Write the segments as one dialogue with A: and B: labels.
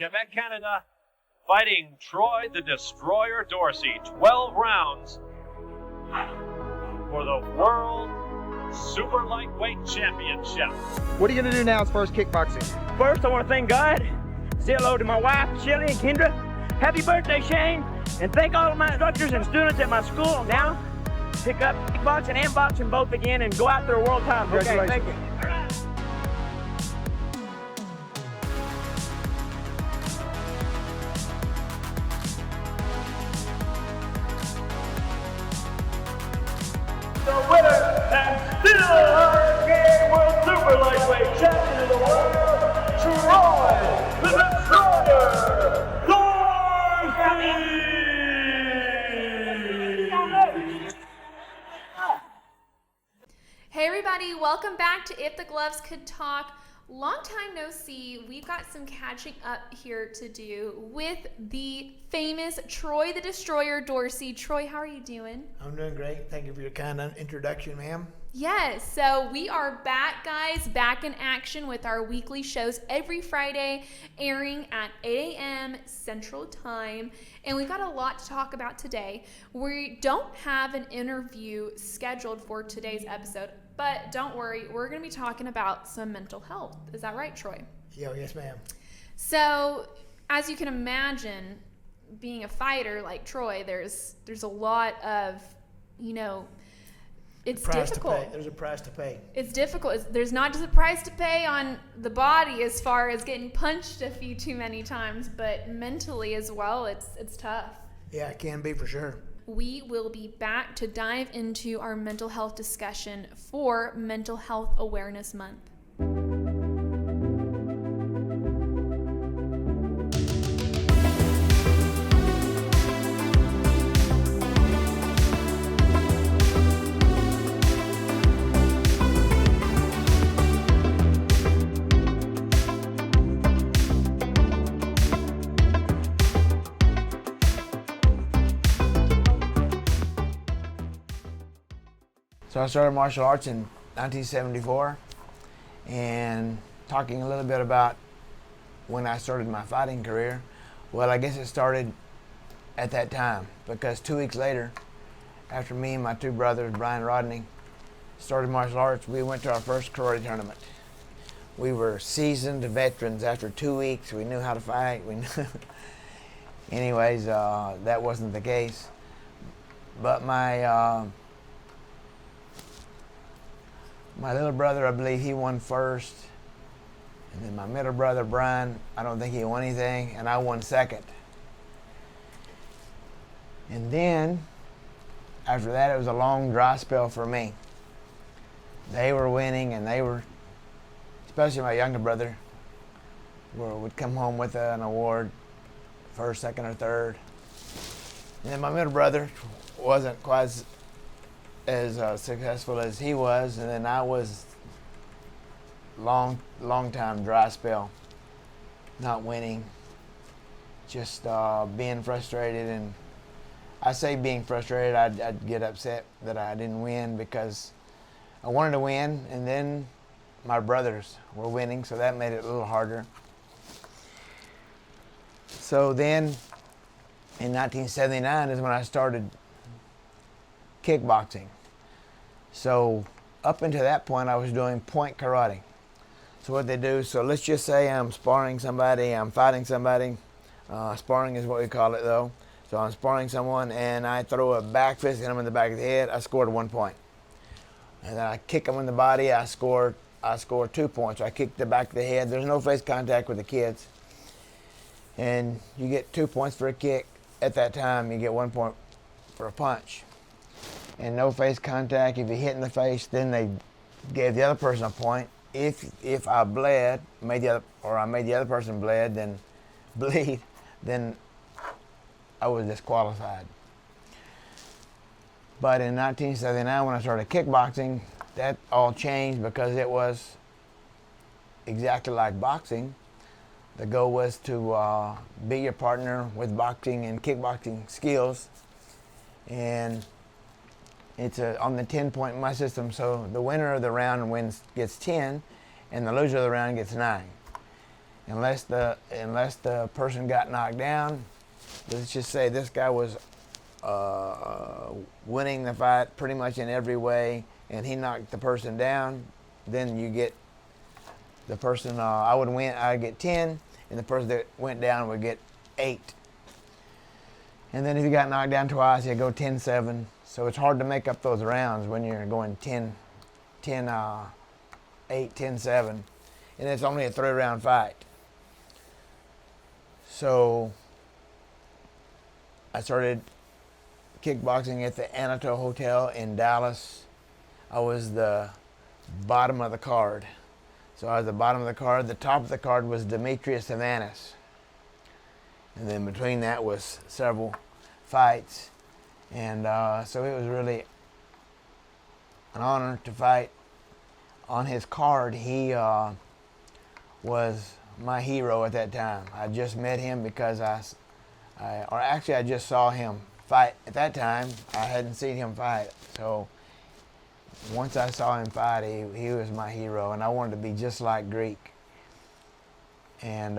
A: Quebec, Canada, fighting Troy the Destroyer Dorsey, 12 rounds for the World Super Lightweight Championship.
B: What are you going to do now as far as kickboxing?
C: First, I want to thank God. Say hello to my wife, Shelly and Kendra. Happy birthday, Shane. And thank all of my instructors and students at my school. Now, pick up kickboxing and boxing both again and go out there a world title.
B: Congratulations.
C: Okay, thank you. All right.
A: The winner and still Hurricane World Super Lightweight Champion of the World, Troy the Destroyer Dorsey!
D: Hey everybody, welcome back to If the Gloves Could Talk. Long time no see. We've got some catching up here to do with the famous Troy the Destroyer Dorsey. Troy, how are you doing?
E: I'm doing great. Thank you for your kind introduction, ma'am.
D: Yes, so we are back, guys, back in action with our weekly shows every Friday, airing at 8 a.m. Central Time. And we've got a lot to talk about today. We don't have an interview scheduled for today's episode, but don't worry, we're going to be talking about some mental health. Is that right, Troy?
E: Yes, ma'am.
D: So, as you can imagine, being a fighter like Troy, there's a lot of, it's difficult.
E: There's a price to pay.
D: It's difficult. There's not just a price to pay on the body as far as getting punched a few too many times, but mentally as well, it's tough.
E: Yeah, it can be for sure.
D: We will be back to dive into our mental health discussion for Mental Health Awareness Month.
E: So I started martial arts in 1974, and talking a little bit about when I started my fighting career, well, I guess it started at that time, because 2 weeks later, after me and my two brothers, Brian and Rodney, started martial arts, we went to our first karate tournament. We were seasoned veterans. After 2 weeks, we knew how to fight. Anyways, that wasn't the case. But my little brother, I believe he won first. And then my middle brother, Brian, I don't think he won anything, and I won second. And then, after that, it was a long dry spell for me. They were winning, and they were, especially my younger brother, would come home with an award, first, second, or third. And then my middle brother wasn't quite as successful as he was, and then I was long time dry spell, not winning, just being frustrated. And I say being frustrated, I'd get upset that I didn't win because I wanted to win, and then my brothers were winning, so that made it a little harder. So then in 1979 is when I started kickboxing. So up until that point, I was doing point karate. So what they do, so let's just say I'm sparring somebody, I'm fighting somebody. Sparring is what we call it though. So I'm sparring someone and I throw a back fist, hit them in the back of the head, I scored 1 point. And then I kick them in the body, I score 2 points. I kick the back of the head. There's no face contact with the kids. And you get 2 points for a kick. At that time, you get 1 point for a punch. And no face contact. If you hit in the face, then they gave the other person a point. If I bled, I made the other person bleed, then I was disqualified. But in 1979, when I started kickboxing, that all changed because it was exactly like boxing. The goal was to be your partner with boxing and kickboxing skills. And it's on the 10-point in my system, so the winner of the round gets 10, and the loser of the round gets 9. unless the person got knocked down. Let's just say this guy was winning the fight pretty much in every way, and he knocked the person down. Then you get the person. I would win. I'd get 10, and the person that went down would get 8. And then if you got knocked down twice, you go 10-7. So it's hard to make up those rounds when you're going 10-8, 10-7, and it's only a 3-round fight. So I started kickboxing at the Anatole Hotel in Dallas. I was the bottom of the card. So I was the bottom of the card. The top of the card was Demetrius Havanas. And then between that was several fights. And so it was really an honor to fight on his card. He was my hero at that time. I just met him because I just saw him fight at that time. I hadn't seen him fight. So once I saw him fight, he was my hero, and I wanted to be just like Greek. And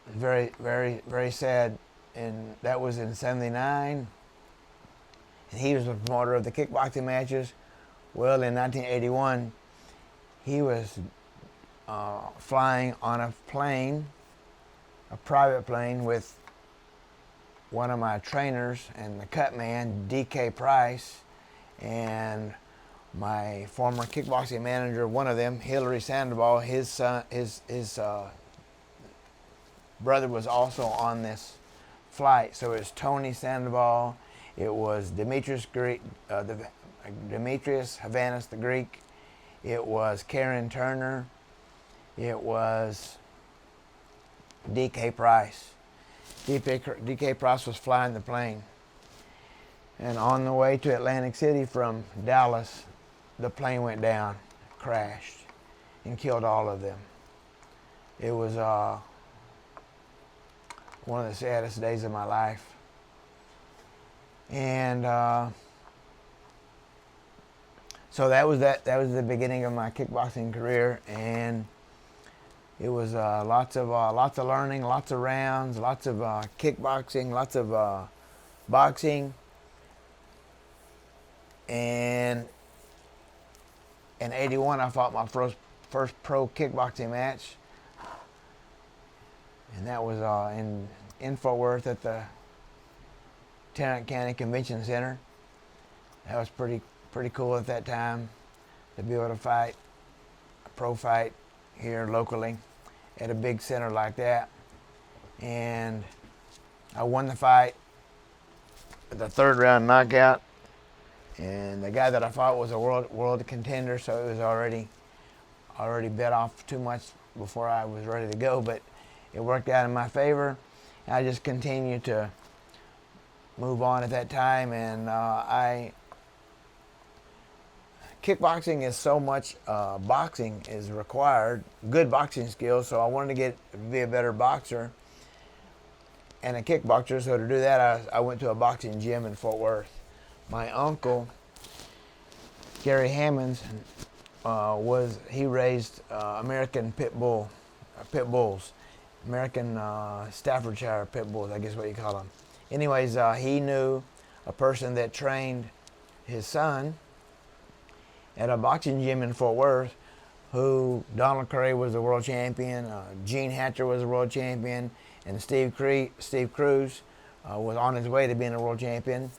E: very, very, very sad. And that was in '79. And he was the promoter of the kickboxing matches. Well, in 1981, he was flying on a plane, a private plane, with one of my trainers and the cut man, D.K. Price, and my former kickboxing manager, one of them, Hillary Sandoval. His son, his brother was also on this flight. So it was Tony Sandoval, it was Demetrius Havanas, the Greek, it was Karen Turner, it was D.K. Price. D.K. Price was flying the plane. And on the way to Atlantic City from Dallas, the plane went down, crashed, and killed all of them. It was one of the saddest days of my life. And so that was the beginning of my kickboxing career, and it was lots of learning, lots of rounds, lots of kickboxing, lots of boxing. And in '81, I fought my first pro kickboxing match, and that was in Fort Worth at the Tarrant County Convention Center. That was pretty cool at that time to be able to fight a pro fight here locally at a big center like that. And I won the fight with a 3rd round knockout. And the guy that I fought was a world contender, so it was already bit off too much before I was ready to go. But it worked out in my favor. And I just continued to move on at that time, and kickboxing is so much boxing is required, good boxing skills. So I wanted to be a better boxer and a kickboxer. So to do that, I went to a boxing gym in Fort Worth. My uncle, Gary Hammonds, he raised American pit bulls, American Staffordshire pit bulls, I guess what you call them. Anyways, he knew a person that trained his son at a boxing gym in Fort Worth, who Donald Curry was the world champion, Gene Hatcher was the world champion, and Steve Cruz was on his way to being a world champion.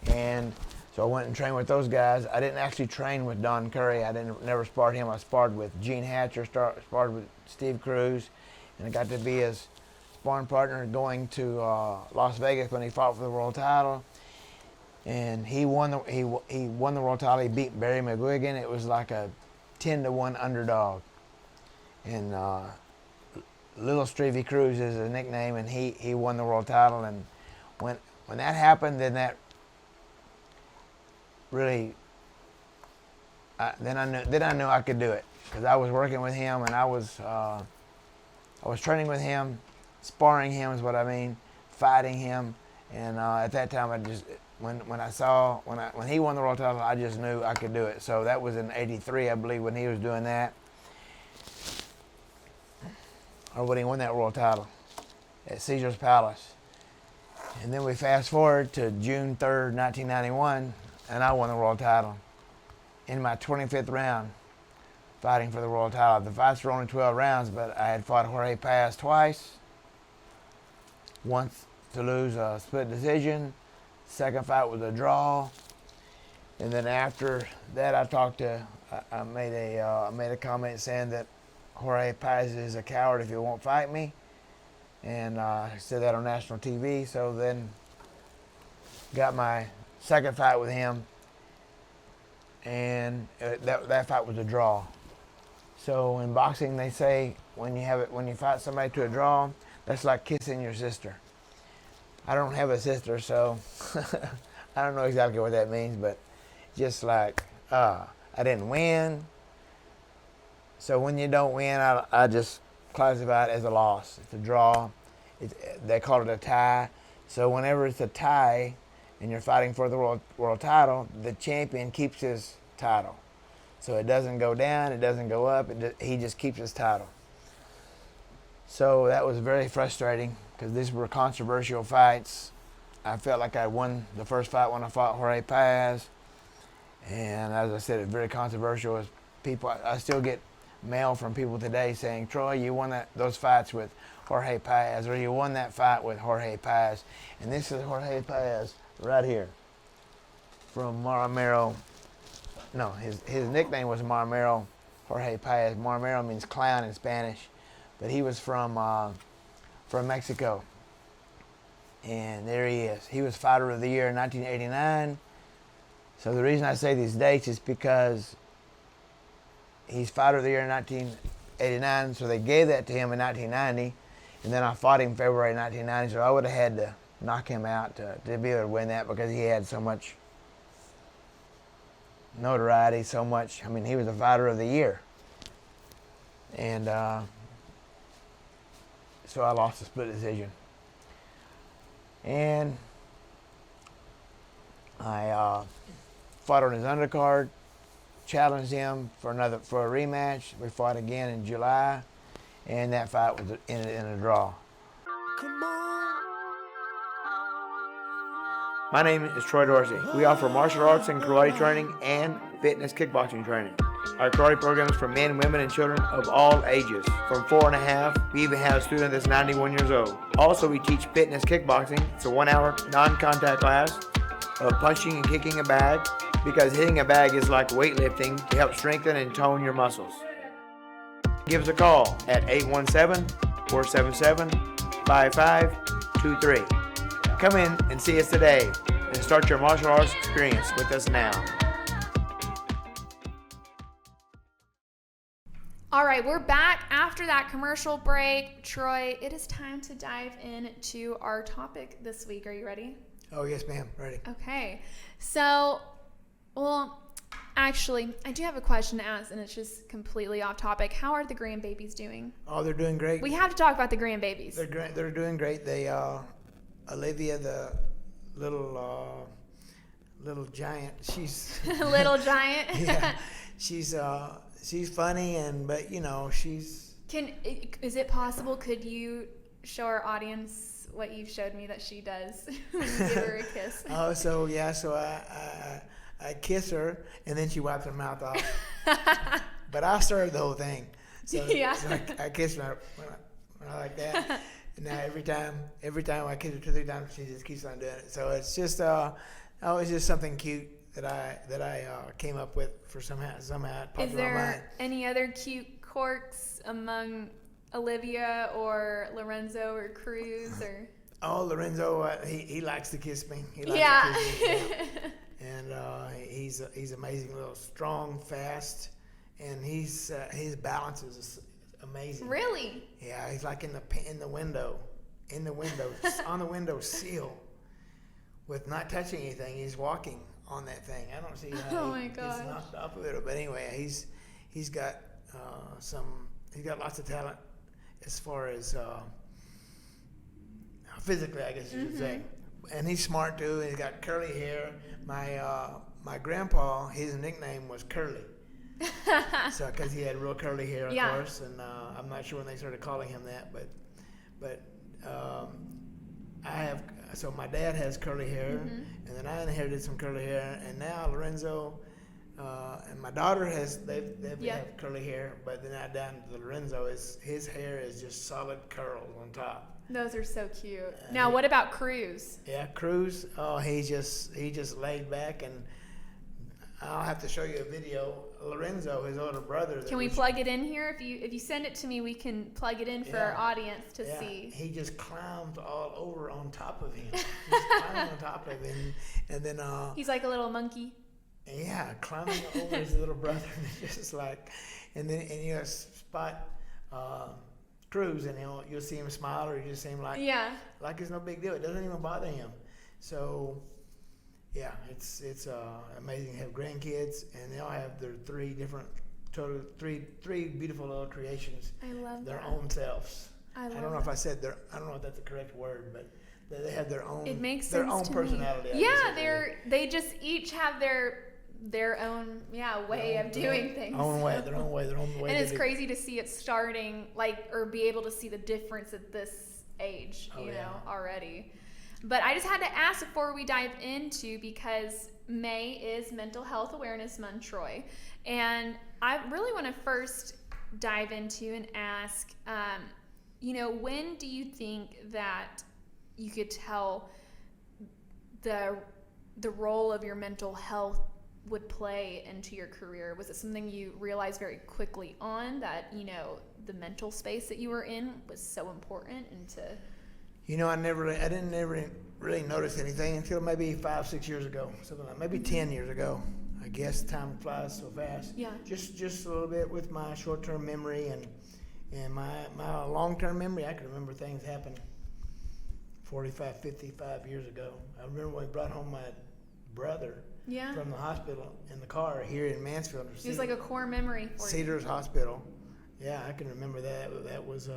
E: And so I went and trained with those guys. I didn't actually train with Don Curry. I never sparred him. I sparred with Gene Hatcher, sparred with Steve Cruz, and I got to be his sparring partner going to Las Vegas when he fought for the world title. And he won the world title. He beat Barry McGuigan. It was like a 10-1 underdog. And Little Stevie Cruz is a nickname, and he won the world title. And when that happened, then that really, then I knew I could do it, because I was working with him, and I was training with him, sparring him is what I mean, fighting him. And at that time, when he won the world title, I just knew I could do it. So that was in '83, I believe, when he was doing that. or when he won that world title at Caesar's Palace. And then we fast forward to June 3rd, 1991, and I won the world title in my 25th round, fighting for the world title. The fights were only 12 rounds, but I had fought Jorge Paz twice. Once to lose a split decision. Second fight was a draw. And then after that, I made a comment saying that Jorge Paz is a coward if he won't fight me. And I said that on national TV. So then got my second fight with him. And that fight was a draw. So in boxing, they say when you fight somebody to a draw, that's like kissing your sister. I don't have a sister, so I don't know exactly what that means, but just like I didn't win. So when you don't win, I just classify it as a loss. It's a draw. They call it a tie. So whenever it's a tie and you're fighting for the world title, the champion keeps his title. So it doesn't go down, it doesn't go up, he just keeps his title. So that was very frustrating because these were controversial fights. I felt like I won the first fight when I fought Jorge Paz. And as I said, it's very controversial. I still get mail from people today saying, Troy, you won those fights with Jorge Paz, or you won that fight with Jorge Paz. And this is Jorge Paz right here from Maramero. No, his nickname was Maramero Jorge Paz. Maramero means clown in Spanish, but he was from Mexico. And there he is. He was Fighter of the Year in 1989. So the reason I say these dates is because he's Fighter of the Year in 1989, so they gave that to him in 1990, and then I fought him February 1990, so I would have had to knock him out to be able to win that because he had so much notoriety, so much. I mean, he was the Fighter of the Year. And so I lost a split decision. And I fought on his undercard, challenged him for a rematch. We fought again in July, and that fight was in a draw.
A: Come on.
B: My name is Troy Dorsey. We offer martial arts and karate training and fitness kickboxing training. Our karate program is for men, women, and children of all ages. From 4.5, we even have a student that's 91 years old. Also, we teach fitness kickboxing. It's a 1-hour non-contact class of punching and kicking a bag, because hitting a bag is like weightlifting to help strengthen and tone your muscles. Give us a call at 817-477-5523. Come in and see us today and start your martial arts experience with us now.
D: All right, we're back after that commercial break. Troy, it is time to dive into our topic this week. Are you ready?
E: Oh, yes, ma'am. Ready.
D: Okay. So, well, actually, I do have a question to ask, and it's just completely off topic. How are the grandbabies doing?
E: Oh, they're doing great.
D: We have to talk about the grandbabies.
E: They're doing great. They Olivia, the little giant, she's
D: Little giant.
E: yeah, she's funny, but you know, she's.
D: Is it possible? Could you show our audience what you showed me that she does? Give her a kiss.
E: Oh, so I kiss her, and then she wipes her mouth off. But I started the whole thing. So,
D: Yeah.
E: So I kiss her when I like that. And now every time I kiss her 2-3 times, she just keeps on doing it. So it's just it's just something cute that I came up with for somehow it popped
D: Is
E: in my mind.
D: there any other cute quirks among Olivia or Lorenzo or Cruz or?
E: Oh, Lorenzo, he likes to kiss me. He likes
D: Yeah.
E: to kiss me. And he's amazing, little strong, fast, and his balance is amazing.
D: Really?
E: Yeah, he's like in the window, on the window sill, with not touching anything. He's walking on that thing. I don't see how
D: my
E: he's
D: gosh.
E: knocked off of it. But anyway, he's got lots of talent as far as physically, I guess you should say. And he's smart too. And he's got curly hair. My grandpa, his nickname was Curly. So, because he had real curly hair, of
D: Yeah.
E: course, and I'm not sure when they started calling him that, but I have. So my dad has curly hair, and then I inherited some curly hair, and now Lorenzo and my daughter they have curly hair, but then down to Lorenzo his hair is just solid curls on top.
D: Those are so cute. Now, what about Cruz?
E: Yeah, Cruz. Oh, he just laid back, and I'll have to show you a video. Lorenzo, his older brother.
D: Can we plug it in here? If you send it to me, we can plug it in for our audience to see.
E: He just climbed all over on top of him. Just climbed on top of him, and then
D: He's like a little monkey.
E: yeah, climbing over his little brother, just like, and you spot Cruz, and you'll see him smile, or you just see him like it's no big deal. It doesn't even bother him. So. Yeah, it's amazing to have grandkids, and they all have their three beautiful little creations.
D: I love
E: their
D: that.
E: own selves.
D: I
E: don't know if I said I don't know if that's the correct word, but they have their own.
D: It makes
E: their
D: sense
E: own
D: to
E: personality.
D: Me. Yeah, they just each have their own way of doing things.
E: Their own way.
D: And it's crazy to see it starting or be able to see the difference at this age, you know, already. But I just had to ask before we dive into, because May is Mental Health Awareness Month, Troy. And I really want to first dive into and ask, when do you think that you could tell the role of your mental health would play into your career? Was it something you realized very quickly on that, the mental space that you were in was so important into...
E: I didn't really notice anything until maybe 5-6 years ago, something like maybe 10 years ago. I guess time flies so fast.
D: Yeah.
E: Just a little bit with my short-term memory and my long-term memory. I can remember things happened 45, 55 years ago. I remember when we brought home my brother from the hospital in the car here in Mansfield.
D: It was like a core memory for
E: Cedars Hospital. Yeah, I can remember that. That was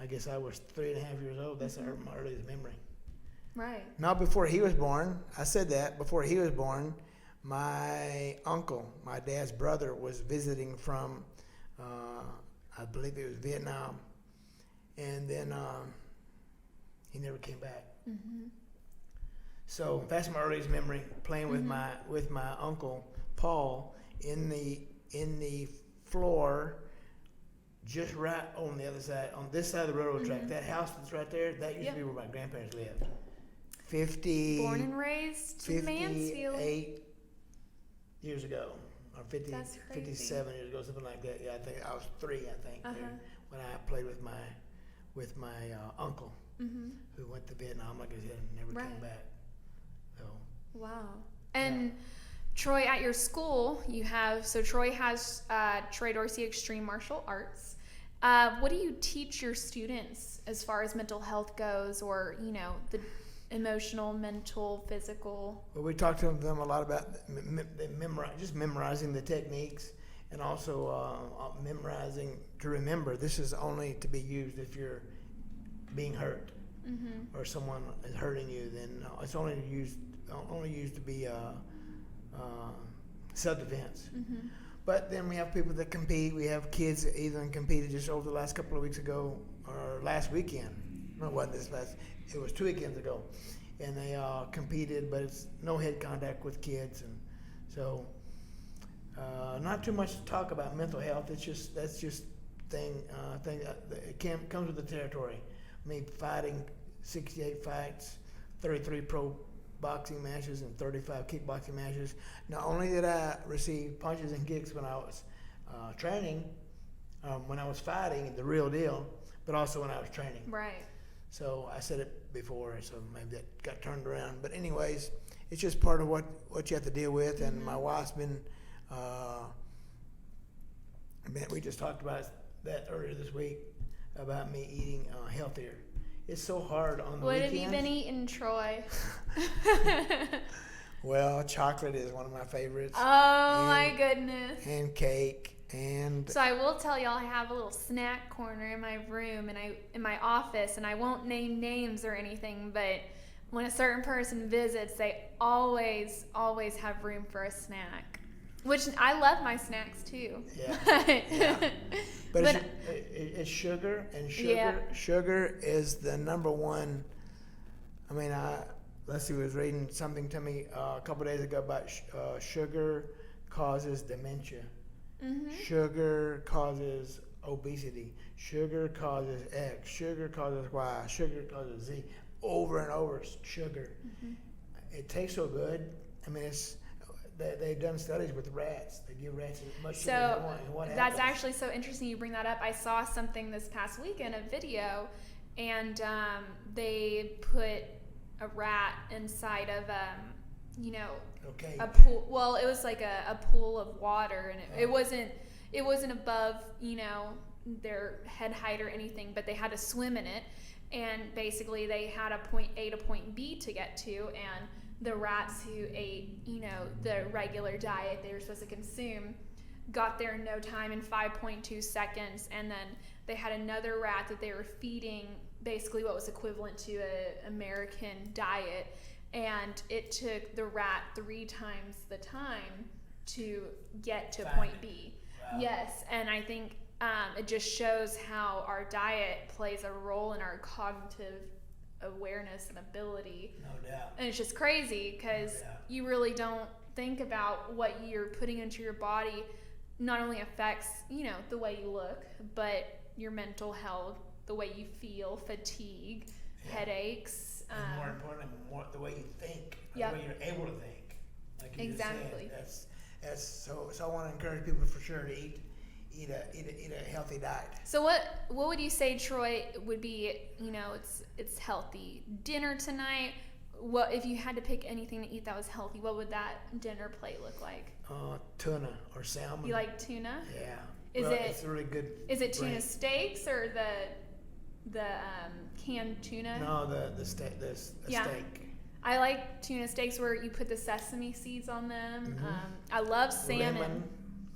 E: I guess I was 3.5 years old. That's my earliest memory.
D: Right.
E: Not before he was born. I said that. Before he was born, my uncle, my dad's brother, was visiting from, I believe it was Vietnam. And then he never came back. Mm-hmm. So that's my earliest memory, playing with my uncle, Paul, in the floor, just right on the other side, on this side of the railroad track. That house that's right there, that used to be where my grandparents lived.
D: Born and raised in Mansfield.
E: 58 years ago, or 57 years ago, something like that. Yeah, I think I was 3. When I played with my uncle, who went to Vietnam, like I said, and never came back. So.
D: Wow. And Troy, at your school, Troy has Troy Dorsey Extreme Martial Arts. What do you teach your students as far as mental health goes, or, the emotional, mental, physical?
E: Well, we talk to them a lot about memorizing the techniques, and also memorizing to remember this is only to be used if you're being hurt or someone is hurting you. Then it's only used to be self-defense. But then we have people that compete. We have kids that even competed just over the last couple of weeks ago, or last weekend. No, it wasn't it was 2 weekends ago. And they competed, but it's no head contact with kids. And so not too much to talk about mental health. That's just thing it comes with the territory. I mean, fighting 68 fights, 33 pro boxing matches and 35 kickboxing matches. Not only did I receive punches and kicks when I was training, when I was fighting, the real deal, but also when I was training.
D: Right.
E: So I said it before, so maybe that got turned around. But anyways, it's just part of what you have to deal with. And my wife's been, we just talked about that earlier this week, about me eating healthier. It's so hard on the
D: What
E: weekends.
D: have you been eating, Troy?
E: Well, chocolate is one of my favorites.
D: Oh, my goodness.
E: And cake. And
D: so I will tell y'all, I have a little snack corner in my room and in my office, and I won't name names or anything, but when a certain person visits, they always have room for a snack. Which I love my snacks too.
E: Yeah. Yeah. But it's sugar, and sugar is the number one. I mean, Leslie was reading something to me a couple days ago about sugar causes dementia.
D: Mm-hmm.
E: Sugar causes obesity. Sugar causes X. Sugar causes Y. Sugar causes Z. Over and over, sugar.
D: Mm-hmm.
E: It tastes so good. I mean, they've done studies with rats. They give rats as much sugar as they want. And what
D: that's
E: happens?
D: actually so interesting you bring that up. I saw something this past weekend, a video, and they put a rat inside of
E: Okay.
D: a pool. Well, it was like a pool of water, and it wasn't above their head height or anything, but they had to swim in it, and basically they had a point A to point B to get to, and the rats who ate the regular diet they were supposed to consume got there in no time, in 5.2 seconds, and then they had another rat that they were feeding basically what was equivalent to an American diet, and it took the rat 3 times the time to get to point B.
E: Wow.
D: Yes, and I think it just shows how our diet plays a role in our cognitive awareness and ability.
E: No doubt.
D: And it's just crazy because you really don't think about what you're putting into your body not only affects, the way you look, but your mental health, the way you feel, fatigue, headaches.
E: And more importantly, the way you think, the way you're able to think. Like you
D: Exactly.
E: just said. That's so I want to encourage people for sure to eat a healthy diet.
D: So what would you say, Troy, would be, it's healthy dinner tonight? What if you had to pick anything to eat that was healthy? What would that dinner plate look like?
E: Tuna or salmon.
D: You like tuna?
E: Yeah.
D: It's
E: really good.
D: Is it tuna
E: brain.
D: steaks or the canned tuna?
E: No, the steak. Steak.
D: I like tuna steaks where you put the sesame seeds on them.
E: Mm-hmm.
D: I love salmon.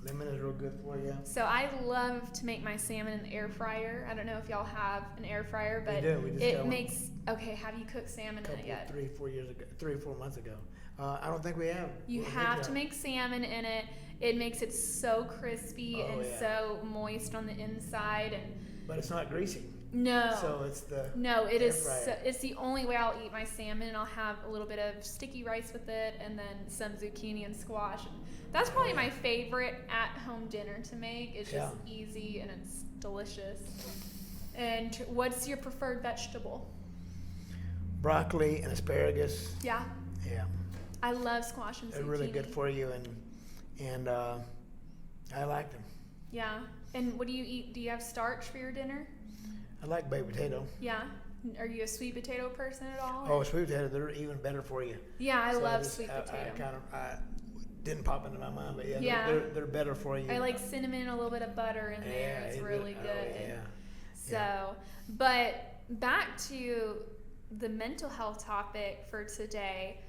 E: Lemon is real good for you.
D: So I love to make my salmon in the air fryer. I don't know if y'all have an air fryer, but
E: we do. We just
D: it
E: got
D: makes. Okay, have you cooked salmon in it yet?
E: 3 or 4 months ago. I don't think we have.
D: You have to make salmon in it. It makes it so crispy so moist on the inside,
E: but it's not greasy.
D: No.
E: So it's the
D: it
E: air
D: is.
E: fryer.
D: It's the only way I'll eat my salmon, and I'll have a little bit of sticky rice with it, and then some zucchini and squash. That's probably my favorite at-home dinner to make. It's just easy and it's delicious. And what's your preferred vegetable?
E: Broccoli and asparagus.
D: Yeah.
E: Yeah.
D: I love squash and zucchini.
E: They're really good for you, and I like them.
D: Yeah. And what do you eat? Do you have starch for your dinner?
E: I like baked potato.
D: Yeah. Are you a sweet potato person at all?
E: Oh, sweet potato, they're even better for you.
D: Yeah, I love sweet potato.
E: I didn't pop into my mind, but they're better for you.
D: I like cinnamon and a little bit of butter in there. It's really good.
E: Oh, yeah.
D: So, but back to the mental health topic for today.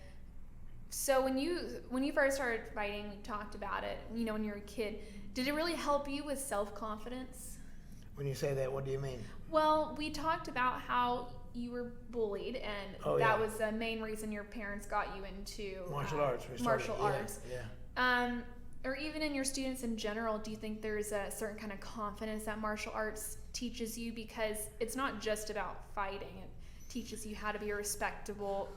D: So when you first started fighting, you talked about it, when you were a kid, did it really help you with self-confidence?
E: When you say that, what do you mean?
D: Well, we talked about how you were bullied, and that was the main reason your parents got you into
E: martial arts.
D: Martial arts.
E: Yeah.
D: Or even in your students in general, do you think there's a certain kind of confidence that martial arts teaches you? Because it's not just about fighting. It teaches you how to be a respectable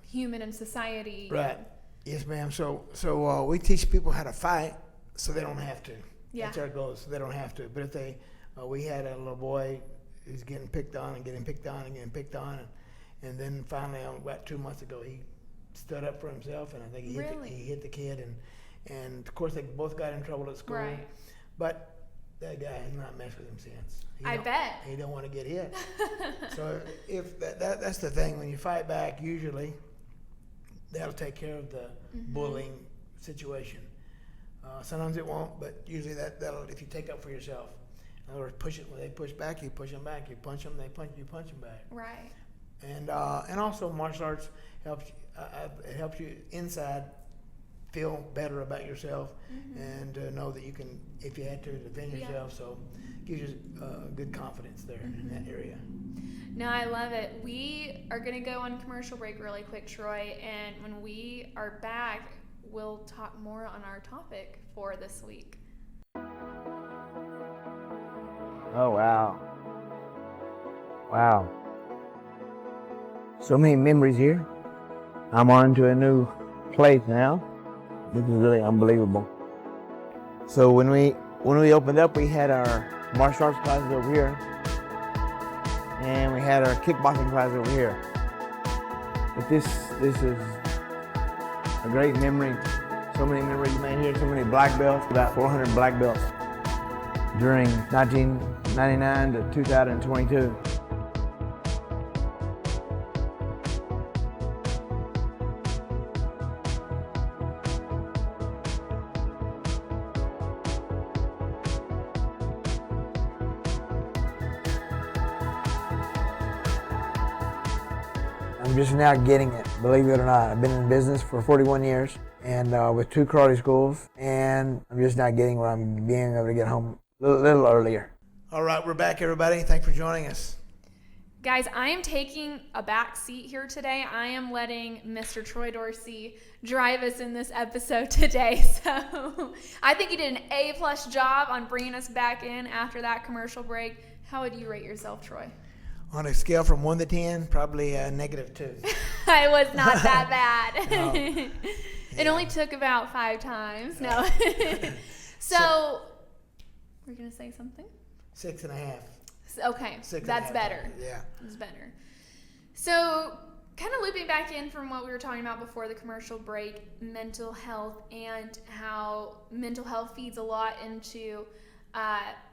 D: human in society.
E: Right. Yes, ma'am. So we teach people how to fight so they don't have to.
D: Yeah.
E: That's our goal, so they don't have to. But if we had a little boy who's getting picked on and getting picked on and getting picked on, and then finally, about 2 months ago, he stood up for himself, and I think he hit the kid, and of course they both got in trouble at school.
D: Right.
E: But that guy has not messed with him since.
D: I bet.
E: He don't want to get hit. So if that's the thing, when you fight back, usually that'll take care of the bullying situation. Sometimes it won't, but usually that'll, if you take up for yourself. In other words, when they push back, you push them back. You punch them, you punch them back.
D: Right.
E: And also martial arts helps it helps you inside feel better about yourself and know that you can, if you had to, defend yourself. So it gives you good confidence there in that area.
D: No, I love it. We are going to go on commercial break really quick, Troy, and when we are back, we'll talk more on our topic for this week.
E: Oh, wow. Wow. So many memories here. I'm on to a new place now. This is really unbelievable. So when we opened up, we had our martial arts classes over here, and we had our kickboxing classes over here. But this is a great memory. So many memories made here. So many black belts. About 400 black belts during 1999 to 2022. I'm just now getting it, believe it or not. I've been in business for 41 years and with 2 karate schools, and I'm just now getting where I'm being able to get home a little earlier. All right, we're back, everybody. Thanks for joining us.
D: Guys, I am taking a back seat here today. I am letting Mr. Troy Dorsey drive us in this episode today. So I think he did an A+ job on bringing us back in after that commercial break. How would you rate yourself, Troy?
E: On a scale from 1 to 10, probably -2.
D: I was not that bad.
E: No.
D: It only took about 5 times. No. So, we're going to say something?
E: 6.5.
D: Okay,
E: 6.5.
D: that's better.
E: Yeah.
D: That's better. So, kind of looping back in from what we were talking about before the commercial break, mental health and how mental health feeds a lot into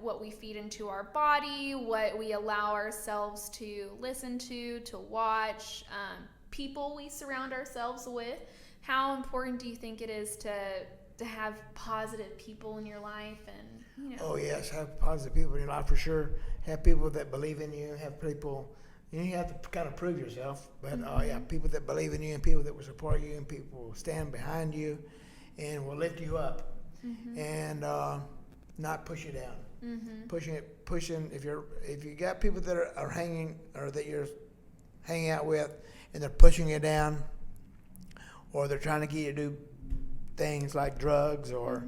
D: what we feed into our body, what we allow ourselves to listen to watch, people we surround ourselves with. How important do you think it is to have positive people in your life? And you know.
E: Oh yes, have positive people in your life for sure. Have people that believe in you. Have people. You have to kind of prove yourself, but yeah, people that believe in you and people that will support you and people will stand behind you and will lift you up and not push you down. Pushing. If you got people that are hanging or that you're hanging out with and they're pushing you down, or they're trying to get you to do things like drugs or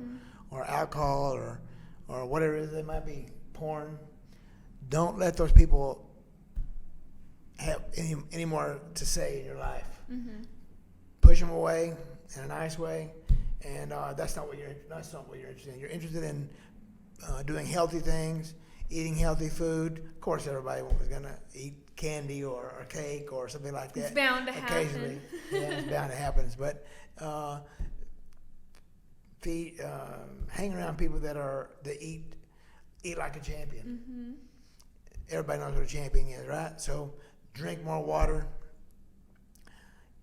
E: alcohol or whatever it is, they might be porn. Don't let those people have any more to say in your life. Push them away in a nice way, and that's not what you're interested in. You're interested in doing healthy things, eating healthy food. Of course, everybody was gonna eat candy or cake or something like that.
D: It's bound to
E: occasionally.
D: happen.
E: Yeah, it's bound to happen. But hang around people that eat like a champion. Everybody knows what a champion is, right? So drink more water,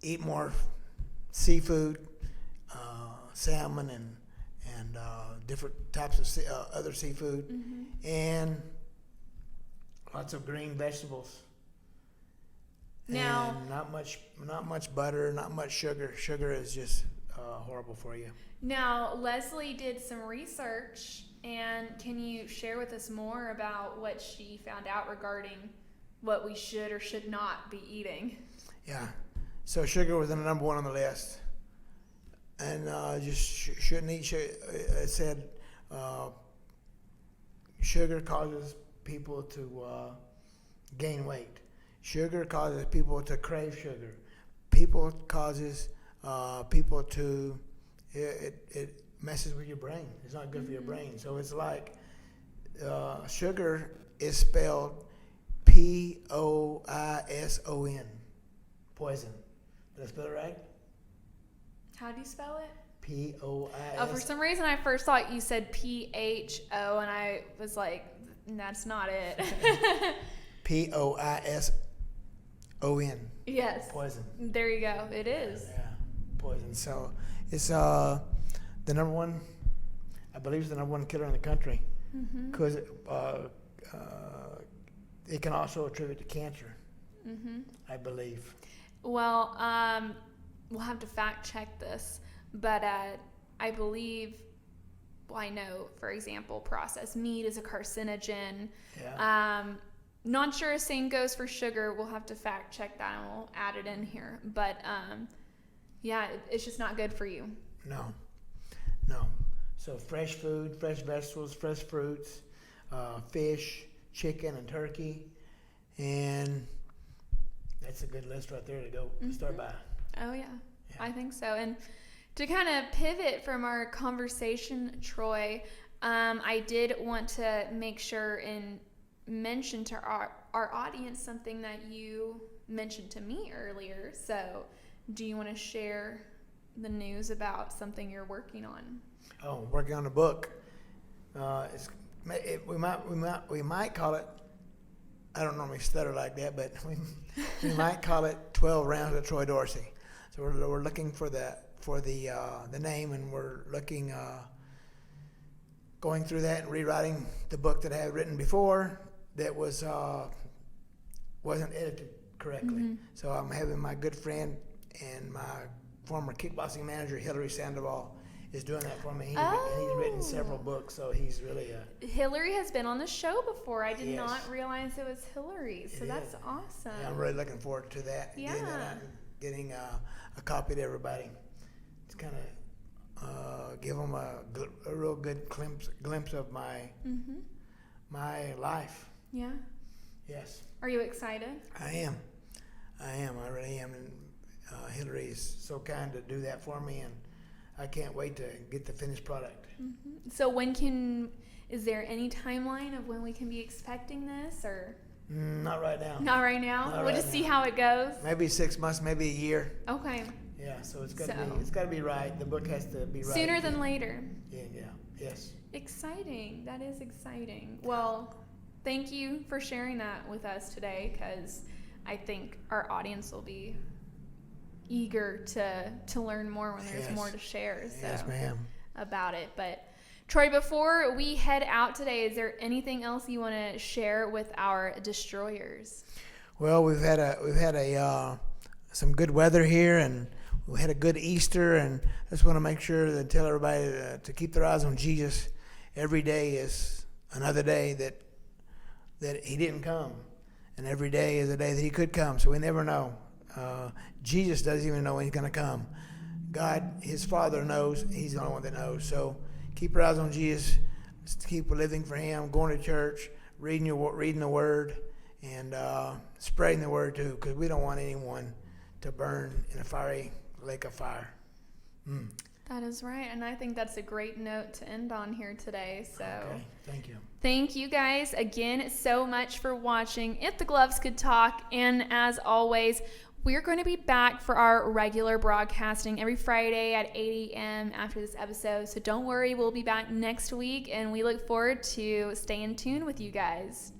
E: eat more seafood, salmon and different types of other seafood, and lots of green vegetables.
D: Now,
E: and not much butter, not much sugar. Sugar is just horrible for you.
D: Now, Leslie did some research, and can you share with us more about what she found out regarding what we should or should not be eating?
E: Yeah, so sugar was the number 1 on the list, and just shouldn't eat sugar. It said sugar causes people to gain weight. Sugar causes people to crave sugar. Causes people to, it messes with your brain. It's not good for your brain. So it's like sugar is spelled Poison. Poison. Did I spell it right?
D: How do you spell it?
E: Pois.
D: Oh, for some reason I first thought you said PHO, and I was like, that's not it. Poison.
E: Yes. Poison.
D: There you go. It is.
E: Yeah, poison. So it's the number 1, I believe it's the number 1 killer in the country, because it can also attribute to cancer, I believe.
D: Well, we'll have to fact check this, but I believe, well, I know, for example, processed meat is a carcinogen.
E: Yeah.
D: Not sure the same goes for sugar. We'll have to fact check that and we'll add it in here. But yeah, it's just not good for you.
E: No. So fresh food, fresh vegetables, fresh fruits, fish, chicken, and turkey, and that's a good list right there to go start by.
D: Oh yeah, I think so. And to kind of pivot from our conversation, Troy, I did want to make sure and mention to our audience something that you mentioned to me earlier. So do you want to share the news about something you're working on?
E: Oh, working on a book. We might call it. I don't normally stutter like that, but we might call it 12 Rounds with Troy Dorsey. So we're looking for the name, and we're looking going through that and rewriting the book that I had written before that wasn't edited correctly. So I'm having my good friend and my former kickboxing manager, Hillary Sandoval, is doing that for me. He's written several books, so he's really
D: Hillary has been on the show before. I did not realize it was Hillary, so that's awesome.
E: Yeah, I'm really looking forward to that.
D: Yeah.
E: Getting that out and getting a copy to everybody. It's kind of give them a real good glimpse of my life.
D: Yeah.
E: Yes.
D: Are you excited?
E: I am. I really am. And Hillary is so kind to do that for me, and I can't wait to get the finished product.
D: So is there any timeline of when we can be expecting this, or?
E: Not right now.
D: Not right now? We'll just see how it goes?
E: Maybe 6 months, maybe a year.
D: Okay.
E: Yeah, so it's got to be right. The book has to be right.
D: Sooner than later.
E: Yeah, yes.
D: Exciting. That is exciting. Well, thank you for sharing that with us today, because I think our audience will be eager to learn more when there's more to share. So,
E: yes, ma'am.
D: About it. But Troy, before we head out today, is there anything else you want to share with our destroyers?
E: Well, we've had some good weather here, and we had a good Easter, and I just want to make sure to tell everybody to keep their eyes on Jesus. Every day is another day that he didn't come, and every day is a day that he could come, so we never know. Jesus doesn't even know when he's going to come. God, his Father, knows. He's the only one that knows. So keep your eyes on Jesus. Just keep living for him, going to church, reading the Word, and spreading the Word too, because we don't want anyone to burn in a fiery lake of fire.
D: That is right, and I think that's a great note to end on here today. So,
E: okay, thank you.
D: Thank you guys again so much for watching If the Gloves Could Talk, and as always, we're going to be back for our regular broadcasting every Friday at 8 a.m. after this episode, so don't worry, we'll be back next week, and we look forward to staying tuned with you guys.